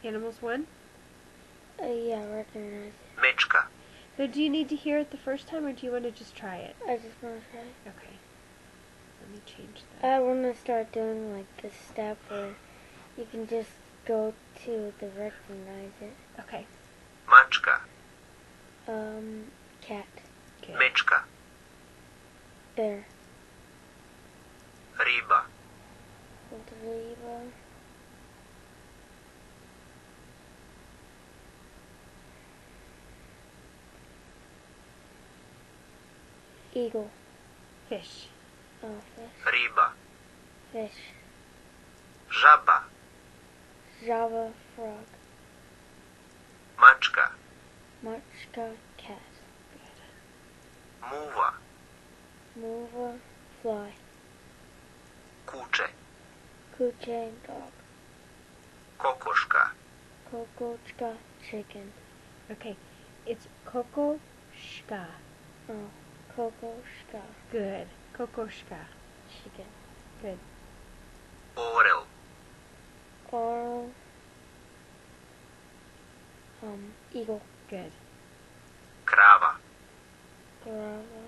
Animals 1? Yeah, recognize it. Mečka. So do you need to hear it the first time, or do you want to just try it? I just want to try it. Okay. Let me change that. I want to start doing like this step where you can just go to the recognize it. Okay. Mačka. Cat. Okay. Mečka. Bear. Riba. Riba. Eagle. Fish. Oh, fish. Riba. Fish. Žaba. Java. Frog. Mačka. Mačka. Cat. Muva. Mova. Fly. Kuče. Kuche. Dog. Kokoška. Kokochka. Chicken. Okay. It's kokoška. Oh, kokoška. Good. Kokoška. Chicken. Good. Orel. Oral. Eagle. Good. Krava. Grava.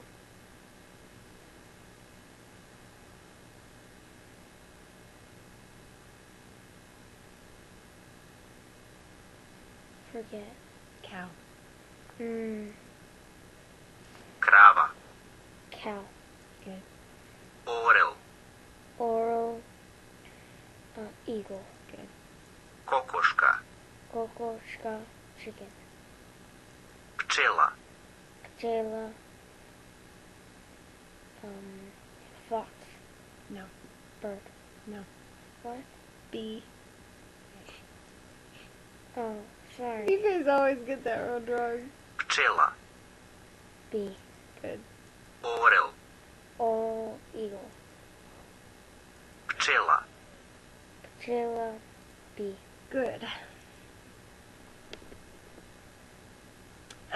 Forget. Cow. Krava. Cow. Good. Orel. Oral. Eagle. Good. Kokoška. Kokoška. Chicken. Pčela. Pčela. Fox. No. Bird. No. What? Bee. Oh, sorry. You guys always get that one wrong. Pčela. Bee. Good. Orel. Oral. Eagle. Pčela. Pčela. Bee. Good.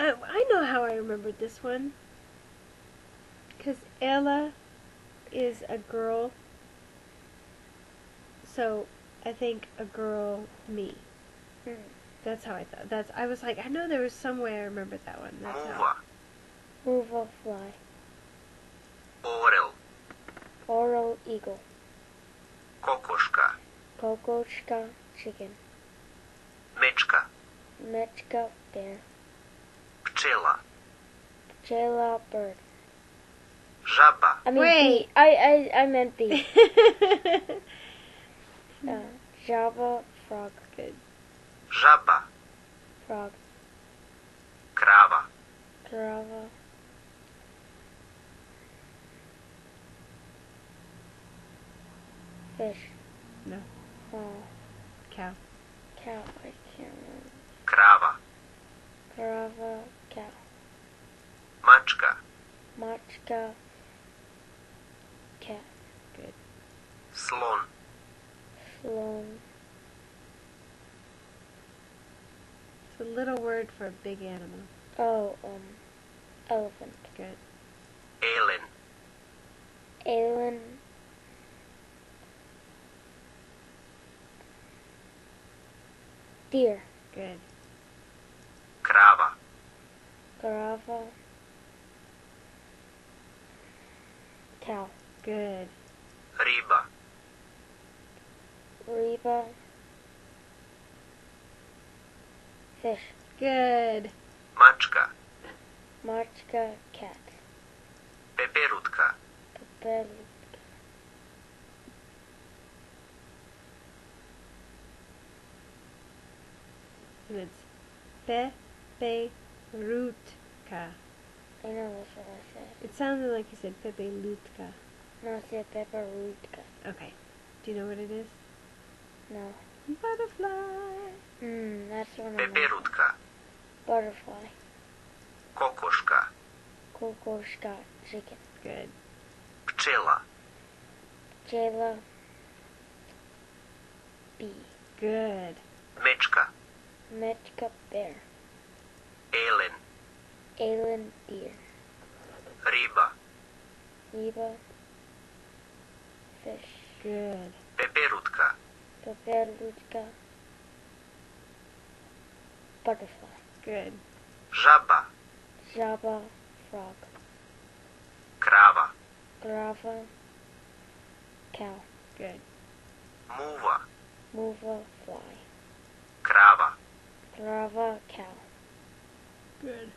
I know how I remembered this one. Because Ella is a girl. So I think a girl, me. That's how I thought. I was like, I know there was some way I remembered that one. That's how. Muva. Muva. Fly. Orel. Oral. Eagle. Kokoška. Kokoška. Chicken. Mečka. Mečka. Bear. Pčela. Pčela. Bird. Žaba. I mean Wait. bee. I meant bee. Java. Frog. Good. Žaba. Frog. Krava. Grava. Fish. No. Oh, Cow. cow. I can't remember. Krava. Grava. Cow. Mačka. Mačka. Cat. Good. Slon. Sloan. It's a little word for a big animal. Oh, elephant. Good. Elen. Alien. Deer. Good. Krava. Grava. Cow. Good. Riba. Reba. Fish. Good. Mačka. Mačka. Cat. Peperutka. Pepelutka. And it's Peperutka. I know that's what I said. It sounded like you said Pepelutka. No, I said Peperutka. Okay. Do you know what it is? No. Butterfly. That's what I meant. Peperutka. Butterfly. Kokoška. Kokoška. Chicken. Good. Pčela. Pčela. Bee. Good. Mečka. Mečka. Bear. Elen. Alien. Deer. Riba. Reba. Fish. Good. Peperutka. Pepelutka. butterfly. Good. Žaba. Java, frog. Krava. Grava, cow. Good. Muva. Mova, fly. Krava. Grava, cow. Good.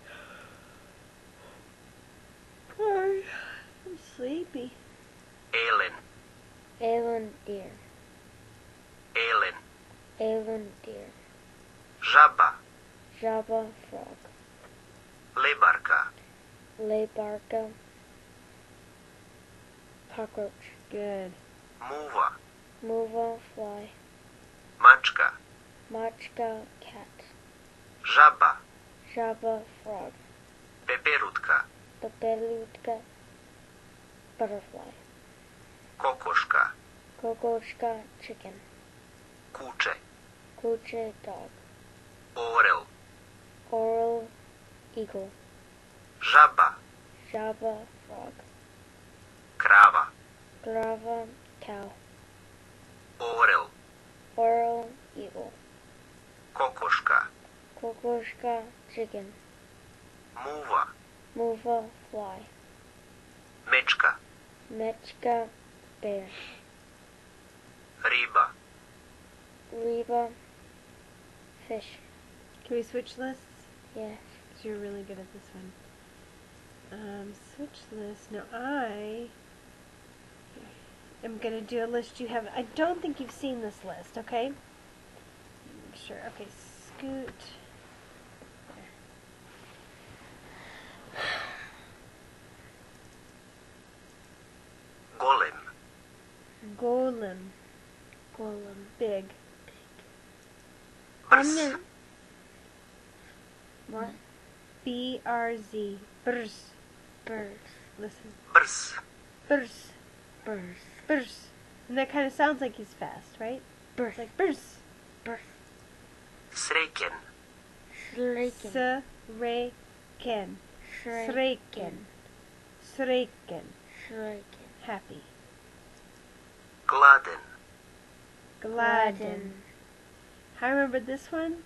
Sorry. I'm sleepy. Elin. Alien, deer. Elin. Alien, deer. Žaba. Java, frog. Lebarka. Lebarka, cockroach. Good. Muva. Mova, fly. Mačka. Machka, cat. Žaba. Java, frog. Peperutka. Pepelutka, butterfly. Kokoška. Kokoška, chicken. Kuče. Kuche, dog. Orel. Oral, eagle. Žaba. Java, frog. Krava. Grava, cow. Orel. Oral, eagle. Kokoška. Kokoška, chicken. Muva. Mova, fly. Mečka. Mechka, bear. Riba. Reba, fish. Can we switch lists? Yes. Because you're really good at this one. Switch list. Now I am going to do a list you have. I don't think you've seen this list, okay? Make sure. Okay, scoot. Golem. Golem. Golem. Big. Brz. What? B-R-Z. Brz. Birds. Listen. Brz. Brz. Birds. Brz. And that kind of sounds like he's fast, right? Birth. It's like brz. Birth. Sreken. Shreken. Sreken. Shreken. Sreken. Sreken. Shreken. Happy. Gladen. Gladden. How I remember this one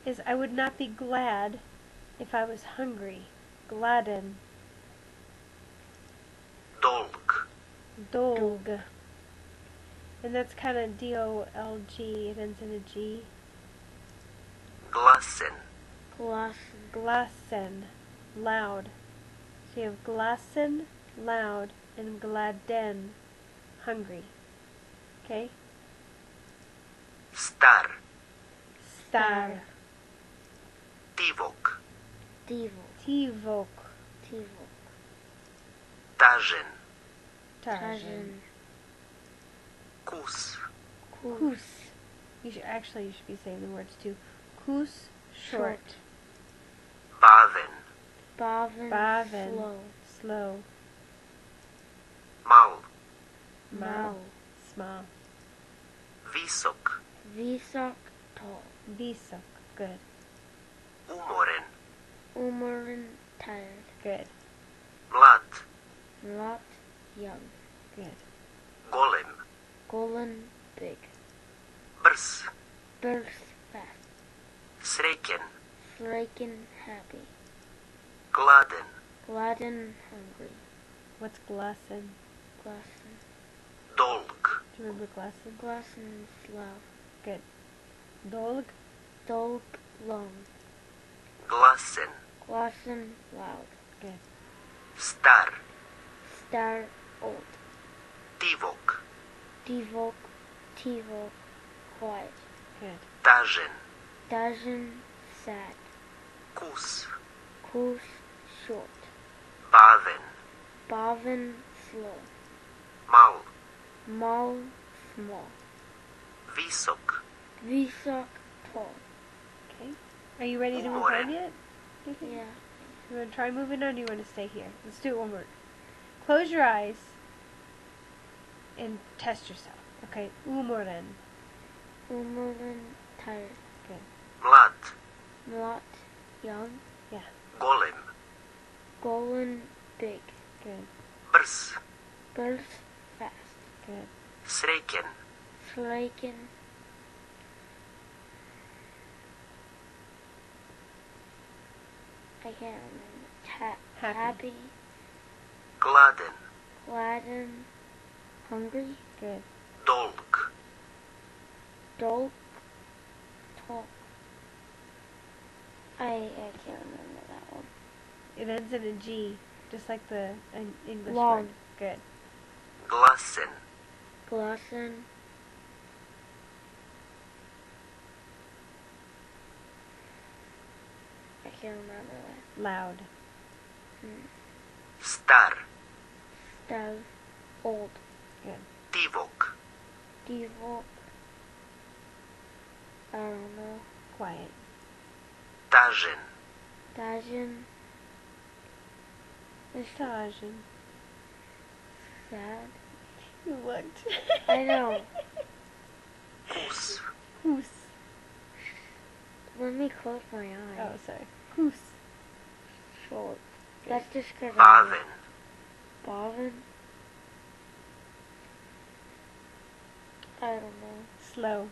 is I would not be glad if I was hungry. Gladden. Dolg. Dolg. And that's kind of D-O-L-G. It ends in a G. Glasen. Blossom. Glassen. Loud. So you have glassen, loud, and gladden, hungry. Okay? Star. Star. Tivok. Devo. Tivok. Tivo. Tažen. Tarzan. Kus. Kus. You should be saying the words too. Kus, short. Baven. Bavin. Baven. Slow. Slow. Mal. Mal. Small. Visok. Visok. Tall. Visok. Good. Umoren. Umarin. Tired. Good. Mlad. Lot. Young. Good. Golem. Golem. Big. Brz. Birth. Fast. Sreken. Shreken. Happy. Gladen. Gladden. Hungry. What's glassen? Glassen. Dolg. Do you remember glassen? Glassen. Loud. Good. Dolg. Dolg. Long. Glasen. Glassen. Loud. Good. Star. Star. Old. Tivok. Divok. Tivok. Quiet. Good. Tažen. Dajan. Sad. Kus. Kus. Short. Baven. Bavin. Slow. Mal. Mal. Small. Visok. Visok. Tall. Okay. Are you ready to move Umoren. on yet? Do you think? Yeah. You want to try moving on, or do you want to stay here? Let's do it one more. Close your eyes and test yourself. Okay. Umoren. Umarin. Tired. Mlad. Lot. Young. Golem. Golem. Big. Good. Brz. Birth. Fast. Good. Sreken. Shreken. I can't remember. Happy. Happy. Gladen. Gladden. Hungry. Good. Dolg. Dolk. Talk. I can't remember that one. It ends in a G, just like the English Long. word. Good. Glasen. Glossen. I can't remember that. Loud. Star. Stav. Old. Tivok. Devolk. I don't know. Quiet. Tažen. Dajan. Tajin. Sad. You looked. I know. Kus. Hoos. Let me close my eyes. Oh, sorry. Hoos. Short. That's just because Baven. Boven? I don't know. Slow.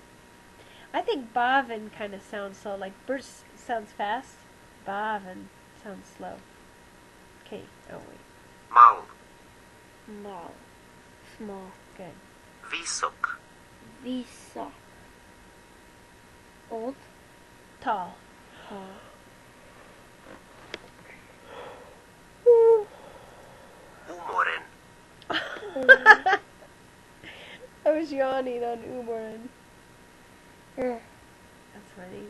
I think Bavin kind of sounds slow. Like burst sounds fast. Bavin sounds slow. Okay. Oh wait. Mal. Small. Small. Good. Visok. Visa. Old. Tall. Tall. Umoren. I was yawning on Umoran. Yeah. That's funny.